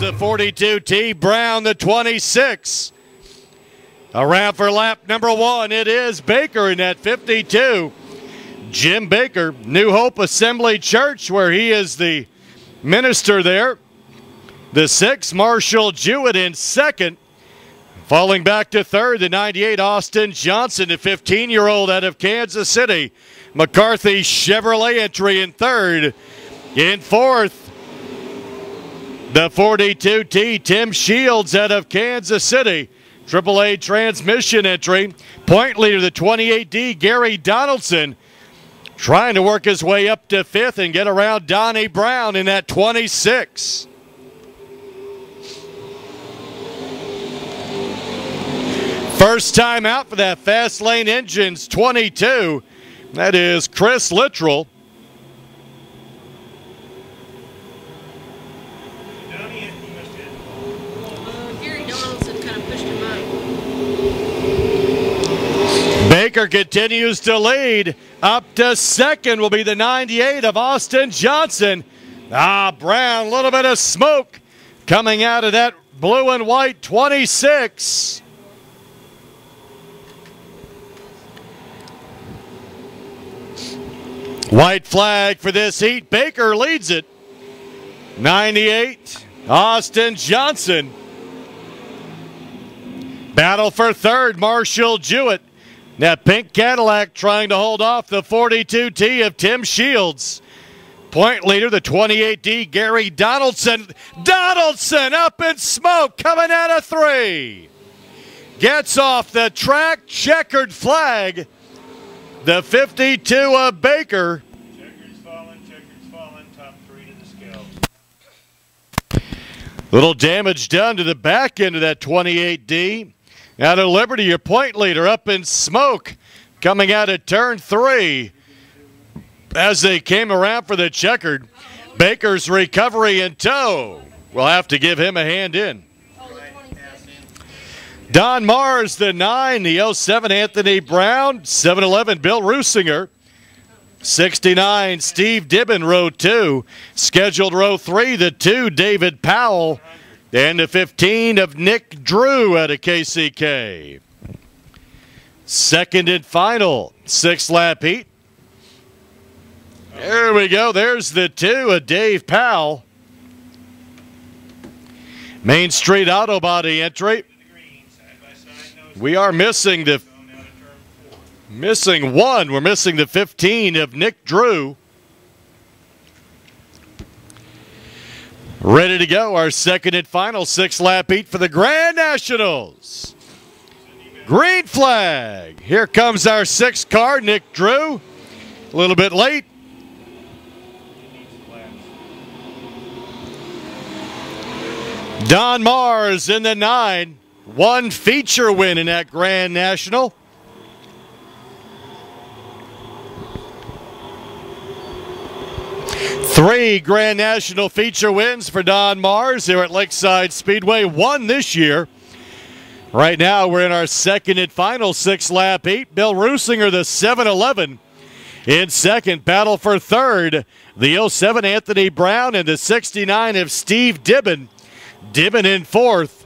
the 42T, Brown the 26. Around for lap number 1, it is Baker in that 52. Jim Baker, New Hope Assembly Church, where he is the minister there. The 6, Marshall Jewett in second. Falling back to third, the 98, Austin Johnson, the 15-year-old out of Kansas City. McCarthy Chevrolet entry in third. In fourth, the 42T, Tim Shields out of Kansas City. AAA transmission entry. Point leader, the 28D, Gary Donaldson, trying to work his way up to fifth and get around Donnie Brown in that 26. First time out for that Fast Lane Engines 22. That is Chris Littrell. Gary Donaldson kind of pushed him up. Baker continues to lead. Up to second will be the 98 of Austin Johnson. Brown, a little bit of smoke coming out of that blue and white 26. White flag for this heat. Baker leads it. 98, Austin Johnson. Battle for third, Marshall Jewett. That pink Cadillac trying to hold off the 42T of Tim Shields. Point leader, the 28D, Gary Donaldson. Donaldson up in smoke, coming out of 3. Gets off the track, checkered flag. The 52 of Baker. Checkers falling, top 3 to the scale. Little damage done to the back end of that 28D. Out of Liberty, your point leader up in smoke, coming out of turn 3. As they came around for the checkered, Baker's recovery in tow. We'll have to give him a hand in. Don Mars, the 9, the 07, Anthony Brown, 7-11, Bill Rusinger, 69, Steve Dibben, row 2, scheduled row 3, the 2, David Powell, and the 15 of Nick Drew out of KCK. Second and final, 6-lap heat. There we go, there's the 2 of Dave Powell. Main Street Auto Body entry. We are missing one. We're missing the 15 of Nick Drew. Ready to go. Our second and final 6-lap heat for the Grand Nationals. Green flag. Here comes our 6th car, Nick Drew. A little bit late. Don Mars in the 9. 1 feature win in that Grand National. Three Grand National feature wins for Don Mars here at Lakeside Speedway. 1 this year. Right now we're in our second and final 6-lap heat. Bill Rusinger, the 7-11, in second. Battle for third, the 07 Anthony Brown and the 69 of Steve Dibben. Dibben in fourth.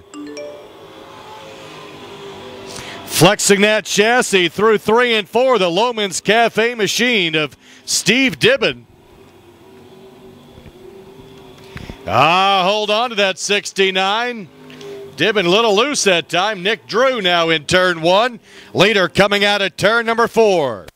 Flexing that chassis through 3 and 4, the Loman's Cafe machine of Steve Dibben. Hold on to that 69. Dibben a little loose that time. Nick Drew now in turn 1. Leader coming out of turn number 4.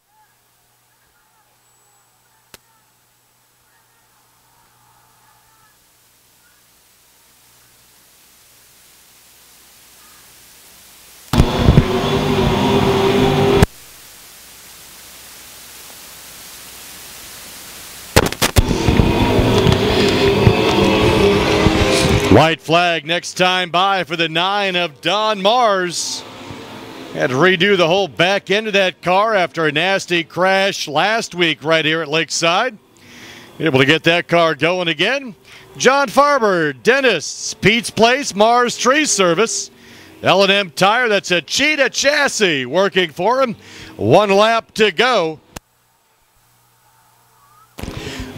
White flag next time by for the 9 of Don Mars. Had to redo the whole back end of that car after a nasty crash last week right here at Lakeside. Able to get that car going again. John Farber, Dentists, Pete's Place, Mars Tree Service. L&M Tire, that's a Cheetah chassis working for him. 1 lap to go.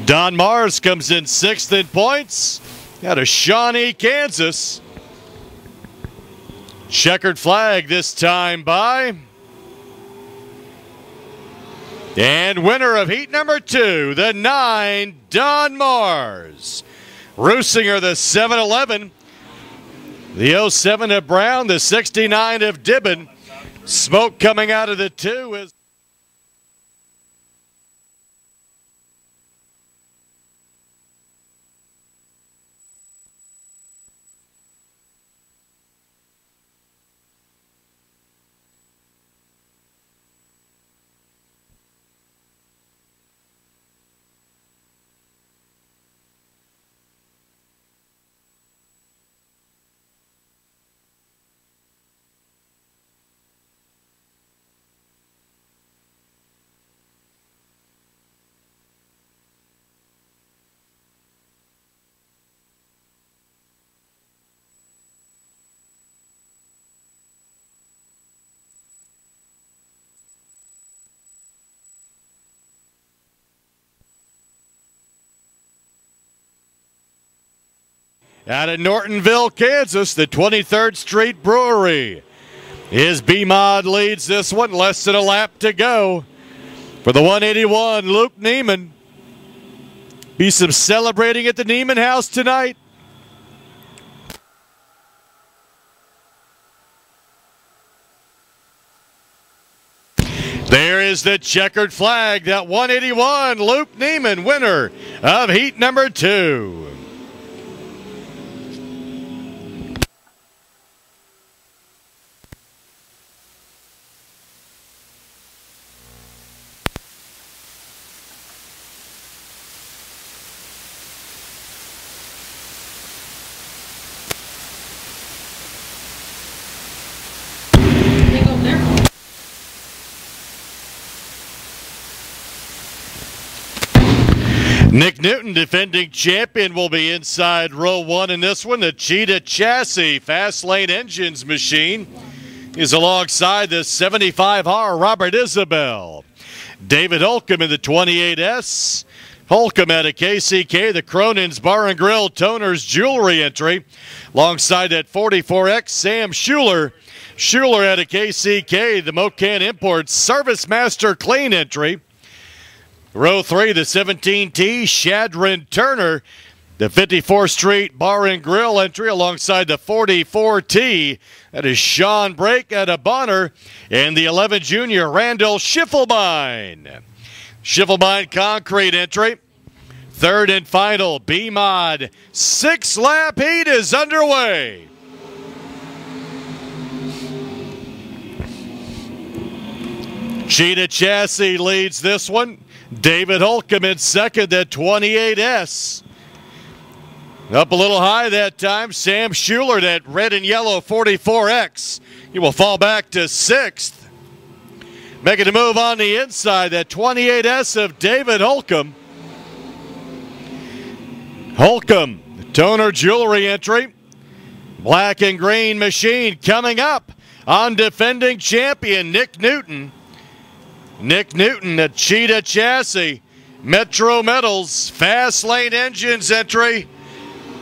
Don Mars comes in 6th in points. out of Shawnee, Kansas. Checkered flag this time by. And winner of heat number 2, the 9, Don Mars. Rusinger, the 7-11. The 07 of Brown, the 69 of Dibben. Smoke coming out of the 2 is. Out of Nortonville, Kansas, the 23rd Street Brewery. His B-Mod leads this one, less than a lap to go. For the 181, Luke Neiman. Be some celebrating at the Neiman house tonight. There is the checkered flag, that 181, Luke Neiman, winner of heat number 2. They go there. Nick Newton, defending champion, will be inside row 1 in this one. The Cheetah Chassis Fast Lane Engines machine is alongside the 75R Robert Isabel. David Holcomb in the 28S. Holcomb out of KCK, the Cronin's Bar and Grill Toners Jewelry entry. Alongside that 44X, Sam Schuler. Schuler out of KCK, the Mocan Imports Service Master Clean entry. Row 3, the 17T, Shadron Turner, the 54th Street Bar and Grill entry alongside the 44T. That is Sean Brake out of Bonner, and the 11 Junior, Randall Schiffelbein. Schiffelbein Concrete entry. Third and final, B-Mod 6-lap heat is underway. Cheetah Chassis leads this one. David Holcomb in second, that 28S. Up a little high that time, Sam Schuler, that red and yellow 44X. He will fall back to 6th. Making a move on the inside, that 28S of David Holcomb. Holcomb, the Toner Jewelry entry. Black and green machine coming up on defending champion Nick Newton. Nick Newton, the Cheetah Chassis, Metro Metals, Fast Lane Engines entry.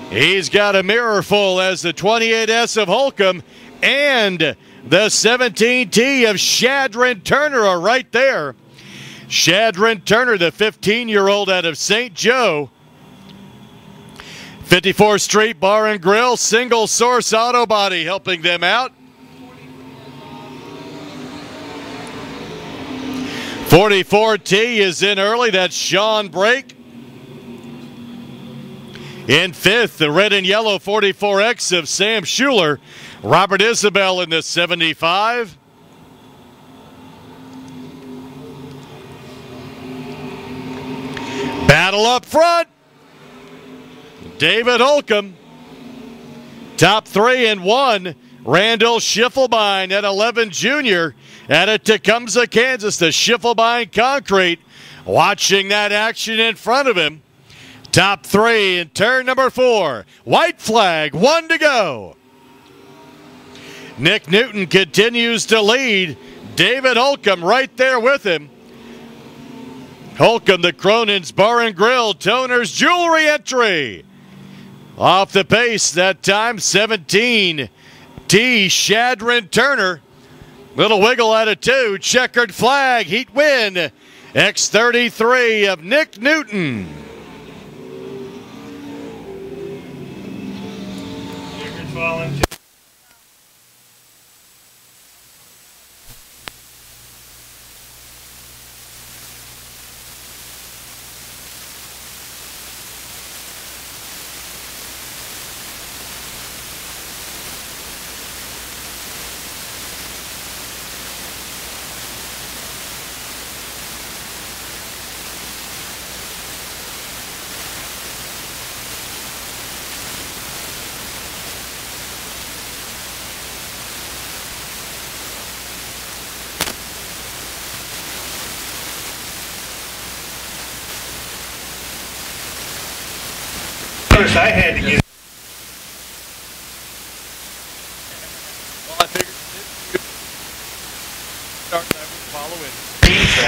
He's got a mirror full as the 28S of Holcomb and the 17T of Shadron Turner are right there. Shadron Turner, the 15-year-old out of St. Joe. 54th Street Bar and Grill, Single Source Auto Body helping them out. 44T is in early. That's Sean Brake. In 5th, the red and yellow 44X of Sam Schuler. Robert Isabel in the 75. Battle up front. David Holcomb. Top 3 and 1. Randall Schiffelbein at 11 Junior. Out of Tecumseh, Kansas, the Schiffelbein Concrete. Watching that action in front of him. Top 3 in turn number 4. White flag, 1 to go. Nick Newton continues to lead. David Holcomb right there with him. Holcomb, the Cronin's Bar and Grill Toners Jewelry entry. Off the pace that time, 17. T. Shadron Turner. Little wiggle out of 2. Checkered flag. Heat win. X33 of Nick Newton. Checkered falling. First, I had to get. Well, I figured start that would follow in.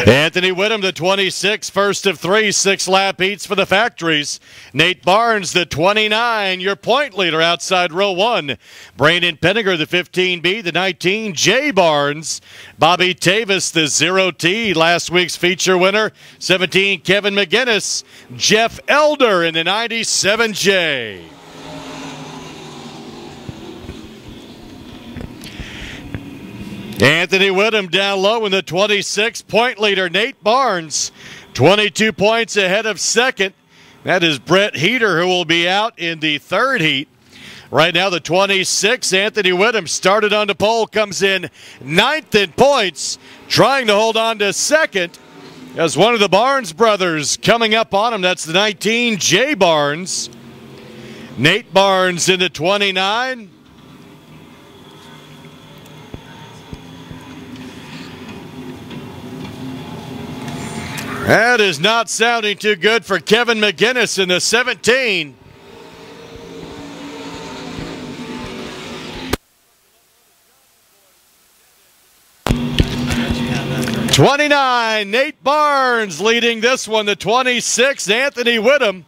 Anthony Whittam, the 26, first of 3, 6-lap heats for the factories. Nate Barnes, the 29, your point leader outside row 1. Brandon Penninger, the 15B, the 19, Jay Barnes. Bobby Tavis, the 0T, last week's feature winner. 17, Kevin McGinnis. Jeff Elder in the 97J. Anthony Whittam down low in the 26, point leader Nate Barnes, 22 points ahead of second. That is Brett Heater, who will be out in the third heat. Right now the 26, Anthony Whittam, started on the pole, comes in 9th in points, trying to hold on to second as one of the Barnes brothers coming up on him. That's the 19, Jay Barnes. Nate Barnes in the 29. That is not sounding too good for Kevin McGinnis in the 17. '29, Nate Barnes leading this one. The 26, Anthony Whittam.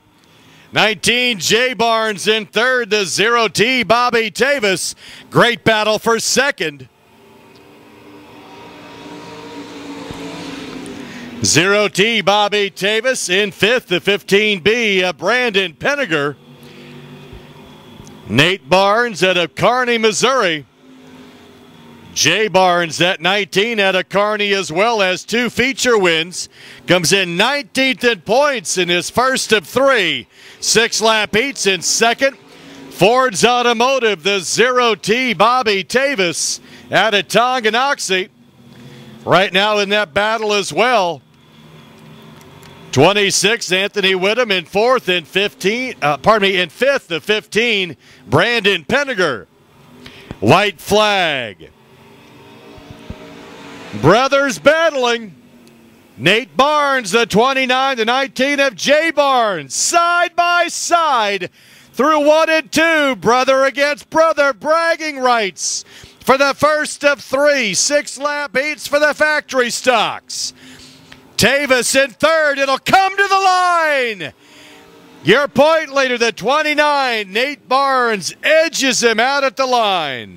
19, Jay Barnes in third. The 0T, Bobby Tavis. Great battle for second. 0T, Bobby Tavis in fifth. The 15B, Brandon Penninger. Nate Barnes out of Kearney, Missouri. Jay Barnes at 19 out of Kearney as well, as 2 feature wins. Comes in 19th in points in his first of 3. 6-lap heats in second. Ford's Automotive, the 0T, Bobby Tavis out of Tonganoxie. Right now in that battle as well. 26, Anthony Whittam in fourth, and in fifth, the 15, Brandon Penninger. White flag. Brothers battling. Nate Barnes, the 29, the 19 of Jay Barnes, side by side through 1 and 2. Brother against brother, bragging rights for the first of 3. 6-lap heats for the factory stocks. Tavis in third. It'll come to the line. Your point leader, the 29, Nate Barnes, edges him out at the line.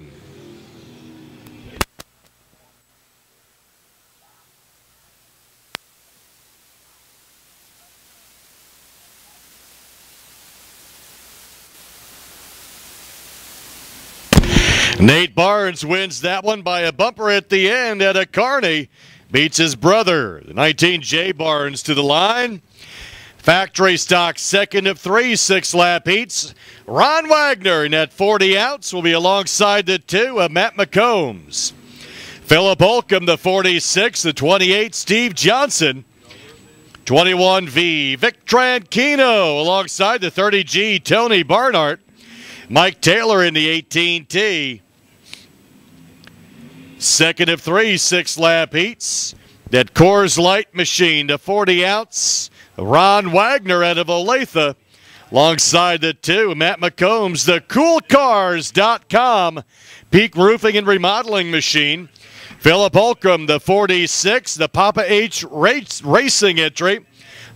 Nate Barnes wins that one by a bumper at the end at a Kearney. Beats his brother, the 19 Jay Barnes, to the line. Factory stock, second of 3, 6-lap heats. Ron Wagner in that 40 ounce will be alongside the 2 of Matt McCombs. Philip Holcomb, the 46, the 28, Steve Johnson. 21V, Vic Tranquino alongside the 30G, Tony Barnhart. Mike Taylor in the 18T. Second of 3, 6-lap heats. That Coors Light machine, the 40 ounce. Ron Wagner out of Olathe. Alongside the 2, Matt McCombs, the coolcars.com peak roofing and remodeling machine. Philip Holcomb, the 46, the Papa H Racing entry.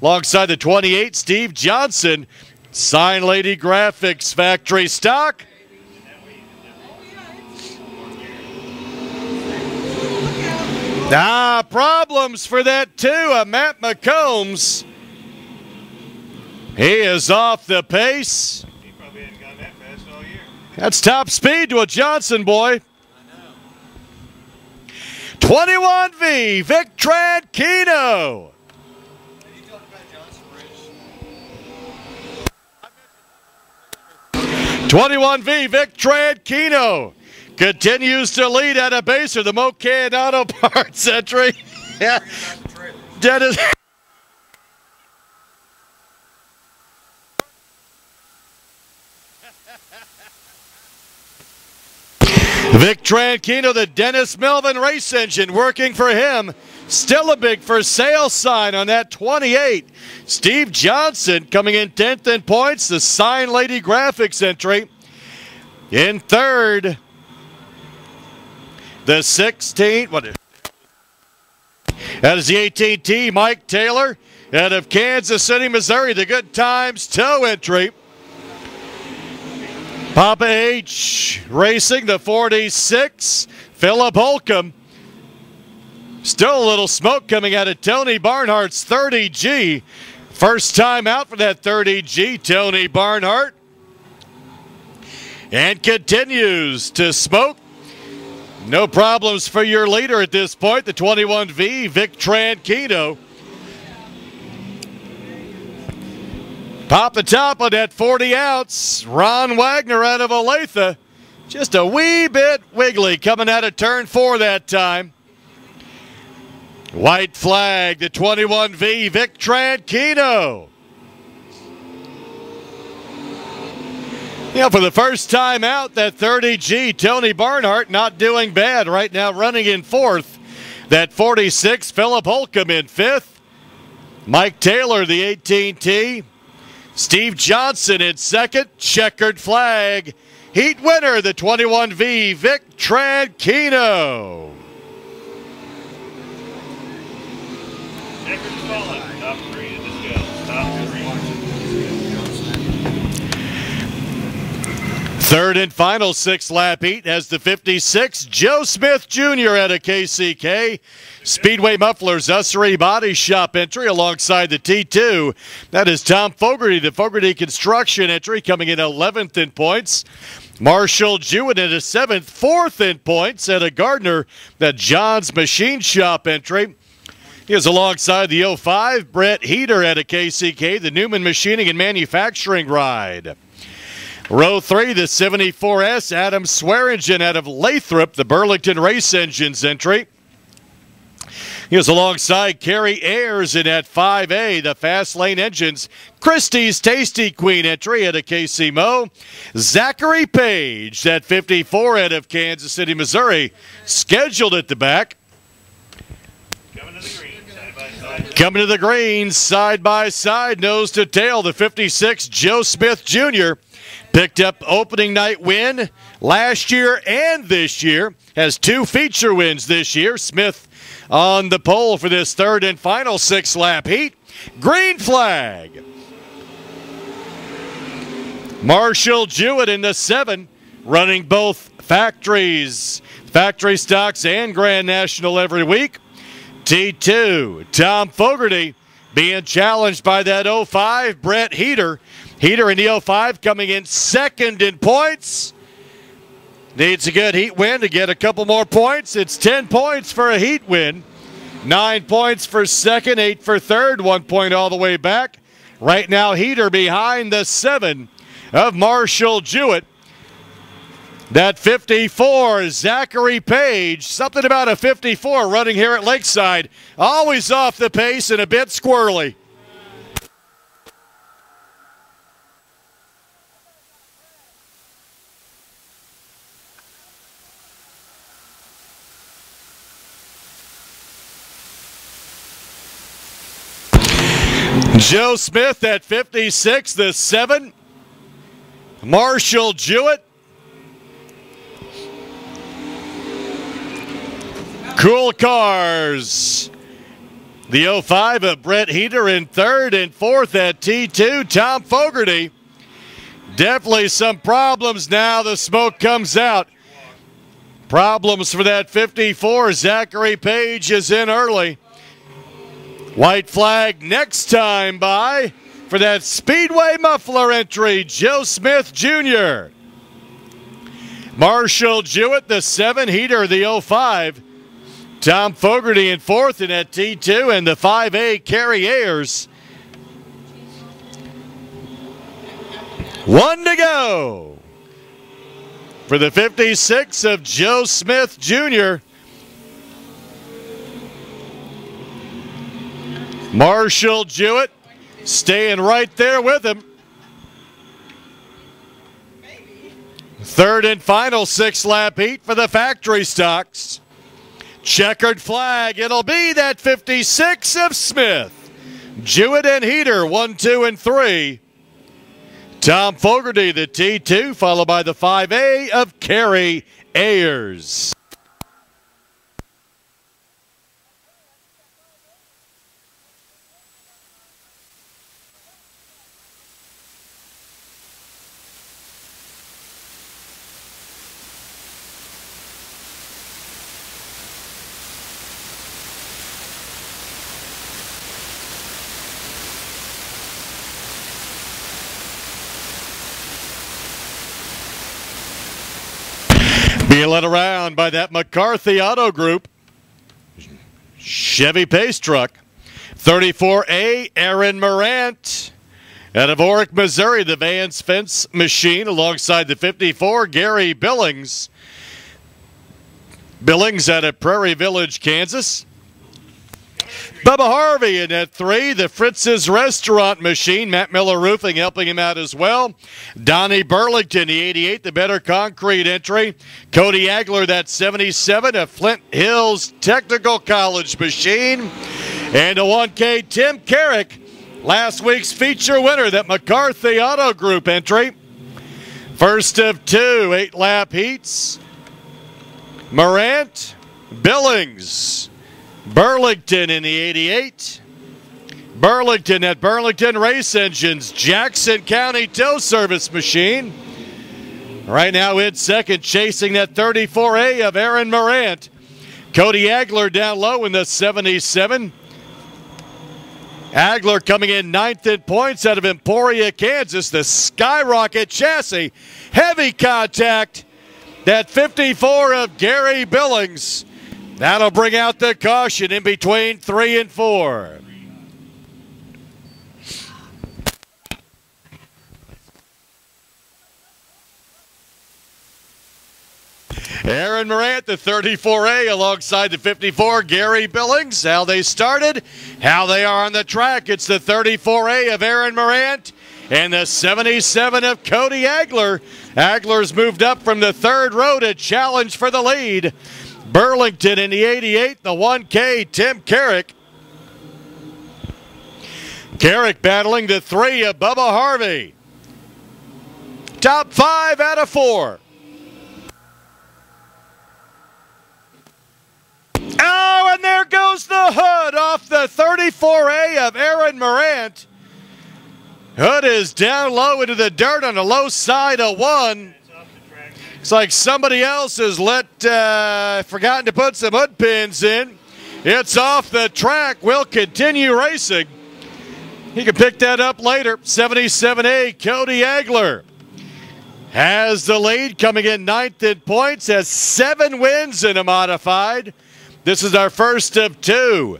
Alongside the 28, Steve Johnson, Sign Lady Graphics factory stock. Problems for that too. Matt McCombs. He is off the pace. He probably hadn't gone that fast all year. That's top speed to a Johnson boy. 21V, Victran Keno. 21V, Victran Keno continues to lead at a baser. The Mocan Auto Parts entry. Yeah. Dennis. Victran Keno, the Dennis Melvin race engine working for him. Still a big for sale sign on that 28. Steve Johnson coming in 10th in points. The Sign Lady Graphics entry. In third, the 16. That is the 18T, Mike Taylor out of Kansas City, Missouri. The Good Times Tow entry. Papa H Racing, the 46. Philip Holcomb. Still a little smoke coming out of Tony Barnhart's 30G. First time out for that 30G, Tony Barnhart. And continues to smoke. No problems for your leader at this point, the 21V, Victran Keno. Pop the top on that 40-ounce. Ron Wagner out of Olathe. Just a wee bit wiggly coming out of turn 4 that time. White flag, the 21V, Victran Keno. For the first time out, that 30G, Tony Barnhart not doing bad right now, running in 4th. That 46, Philip Holcomb in 5th. Mike Taylor, the 18T. Steve Johnson in 2nd. Checkered flag. Heat winner, the 21V, Victran Keno. Checkered falling. Top 3 to the scale. Top 3. Third and final 6-lap heat has the 56, Joe Smith Jr. out of KCK. Speedway Mufflers Ussery Body Shop entry alongside the T2. That is Tom Fogarty, the Fogarty Construction entry, coming in 11th in points. Marshall Jewett at a 7th, 4th in points. At a Gardner, that John's Machine Shop entry. He is alongside the 05, Brett Heater at a KCK, the Newman Machining and Manufacturing ride. Row 3, the 74S, Adam Swearingen out of Lathrop, the Burlington Race Engines entry. He is alongside Kerry Ayers in at 5A, the Fast Lane Engines. Christie's Tasty Queen entry at a KC Mo. Zachary Page, that 54 out of Kansas City, Missouri, scheduled at the back. Coming to the green, side by side, nose to tail, the 56, Joe Smith Jr. Picked up opening night win last year and this year. Has 2 feature wins this year. Smith on the pole for this third and final 6-lap heat. Green flag. Marshall Jewett in the 7, running both factories, factory stocks and Grand National every week. T2, Tom Fogarty being challenged by that 05, Brett Heater. Heater in the 05 coming in 2nd in points. Needs a good heat win to get a couple more points. It's 10 points for a heat win. 9 points for 2nd, 8 for 3rd, 1 point all the way back. Right now, Heater behind the 7 of Marshall Jewett. That 54, Zachary Page. Something about a 54 running here at Lakeside. Always off the pace and a bit squirrely. Joe Smith at 56, the 7. Marshall Jewett. Cool Cars. The 05 of Brett Heater in 3rd and 4th at T2. Tom Fogarty Definitely some problems now. The smoke comes out. Problems for that 54. Zachary Page is in early. White flag next time by for that Speedway muffler entry, Joe Smith Jr. Marshall Jewett, the 7, Heater, the 05. Tom Fogarty in 4th in that T2, and the 5A, Kerry Ayers. 1 to go for the 56 of Joe Smith Jr. Marshall Jewett staying right there with him. 3rd and final 6-lap heat for the factory stocks. Checkered flag. It'll be that 56 of Smith. Jewett and Heater, 1, 2, and 3. Tom Fogarty, the T2, followed by the 5A of Kerry Ayers. Being led around by that McCarthy Auto Group Chevy Pace truck. 34A, Aaron Morant. Out of Orick, Missouri, the Vance Fence Machine alongside the 54, Gary Billings. Billings out of Prairie Village, Kansas. Bubba Harvey in at 3, the Fritz's Restaurant Machine. Matt Miller Roofing helping him out as well. Donnie Burlington, the 88, the Better Concrete entry. Cody Agler, that 77, a Flint Hills Technical College Machine. And a 1K, Tim Carrick, last week's feature winner, that McCarthy Auto Group entry. First of 2 8-lap heats. Morant, Billings, Burlington in the 88. Burlington at Burlington Race Engines, Jackson County Tow Service Machine. Right now in second, chasing that 34A of Aaron Morant. Cody Agler down low in the 77. Agler coming in 9th in points out of Emporia, Kansas. The Skyrocket chassis, heavy contact. That 54 of Gary Billings. That'll bring out the caution in between 3 and 4. Aaron Morant, the 34A, alongside the 54, Gary Billings. How they started, how they are on the track. It's the 34A of Aaron Morant and the 77 of Cody Agler. Agler's moved up from the 3rd row to challenge for the lead. Burlington in the 88, the 1K, Tim Carrick. Carrick battling the 3 of Bubba Harvey. Top 5 out of 4. Oh, and there goes the hood off the 34A of Aaron Morant. Hood is down low into the dirt on the low side of 1. It's like somebody else has forgotten to put some hood pins in. It's off the track. We'll continue racing. He can pick that up later. 77A, Cody Agler has the lead, coming in 9th in points, has 7 wins in a modified. This is our first of 2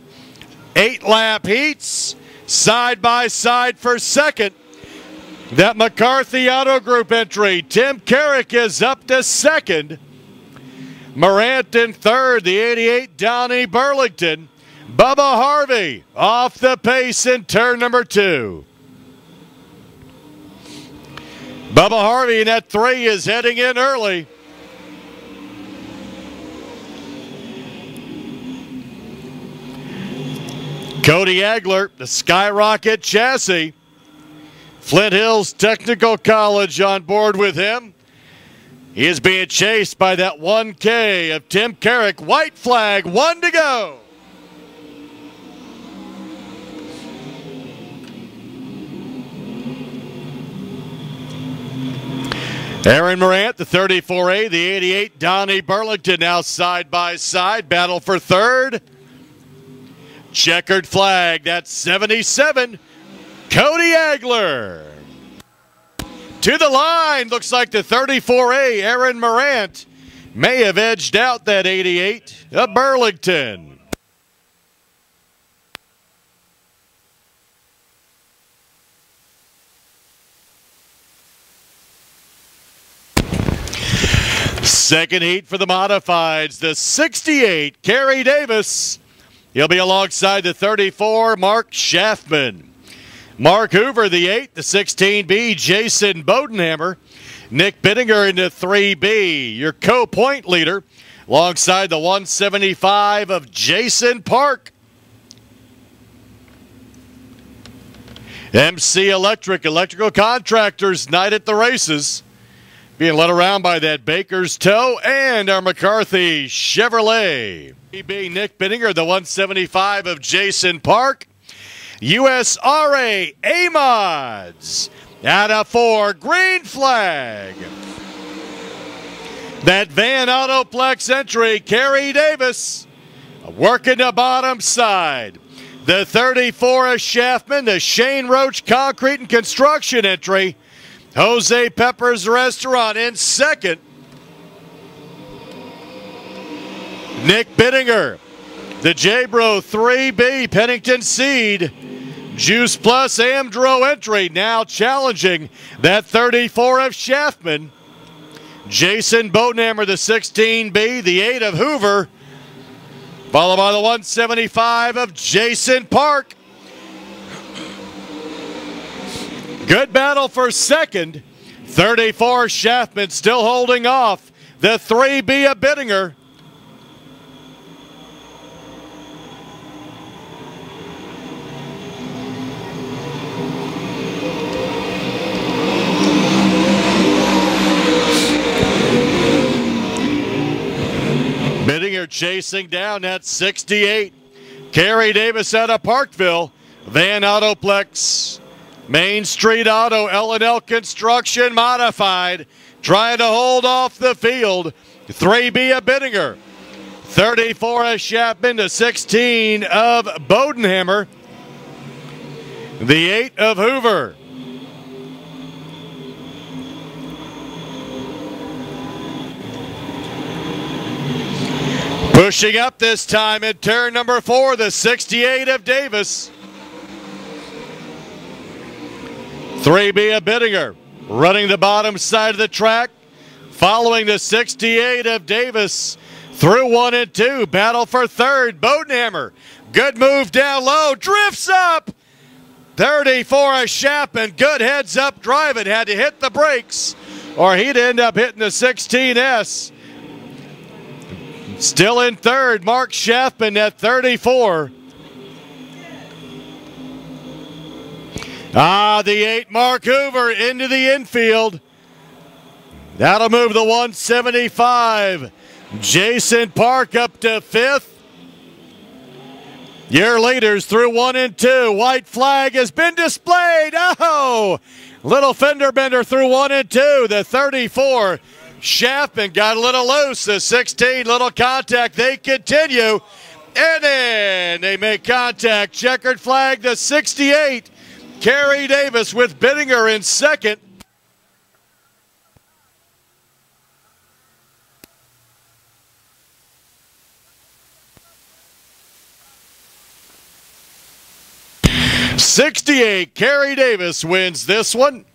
8-lap heats, side by side for second. That McCarthy Auto Group entry, Tim Carrick is up to 2nd. Morant in 3rd, the 88, Donnie Burlington. Bubba Harvey off the pace in turn number 2. Bubba Harvey in that 3 is heading in early. Cody Agler, the Skyrocket chassis. Flint Hills Technical College on board with him. He is being chased by that 1K of Tim Carrick. White flag, 1 to go. Aaron Morant, the 34A, the 88, Donnie Burlington now side by side. Battle for third. Checkered flag, that's 77, Cody Agler. To the line, looks like the 34A, Aaron Morant, may have edged out that 88 of Burlington. Second heat for the modifieds, the 68, Kerry Davis. He'll be alongside the 34, Mark Schaffman. Mark Hoover, the 8, the 16B, Jason Bodenhammer. Nick Bittinger in the 3B, your co-point leader, alongside the 175 of Jason Park. MC Electric, electrical contractors, night at the races. Being led around by that Baker's Toe and our McCarthy Chevrolet. Being Nick Bittinger, the 175 of Jason Park. USRA A-Mods out of 4, green flag. That Van Autoplex entry, Kerry Davis working the bottom side. The 34 of Schaffman, the Shane Roach Concrete and Construction entry. Jose Pepper's Restaurant in second. Nick Bittinger, the J-Bro 3B Pennington Seed. Juice Plus Amdro entry now challenging that 34 of Schaffman. Jason Bodenhammer, the 16B, the 8 of Hoover. Followed by the 175 of Jason Park. Good battle for second. 34 Schaffman still holding off. The 3B of Bittinger. Bittinger chasing down that 68. Kerry Davis out of Parkville. Van Autoplex. Main Street Auto, L&L Construction modified. Trying to hold off the field. 3B of Bittinger. 34 of Chapman to 16 of Bodenhammer. The 8 of Hoover. Pushing up this time in turn number 4, the 68 of Davis. 3B of Bittinger running the bottom side of the track, following the 68 of Davis through 1 and 2. Battle for third. Bodenhammer. Good move down low. Drifts up. 34 of Chapman. Good heads up driving. Had to hit the brakes or he'd end up hitting the 16S. Still in third, Mark Schaffman at 34. The 8, Mark Hoover into the infield. That'll move the 175. Jason Park up to 5th. Your leaders through 1 and 2. White flag has been displayed. Oh, little fender bender through 1 and 2. The 34, Schaffman got a little loose. The 16, little contact. They continue. And then they make contact. Checkered flag, the 68. Kerry Davis with Bittinger in second. '68, Kerry Davis wins this one.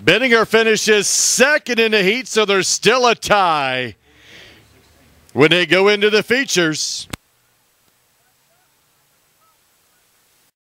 Bittinger finishes second in the heat, so there's still a tie when they go into the features.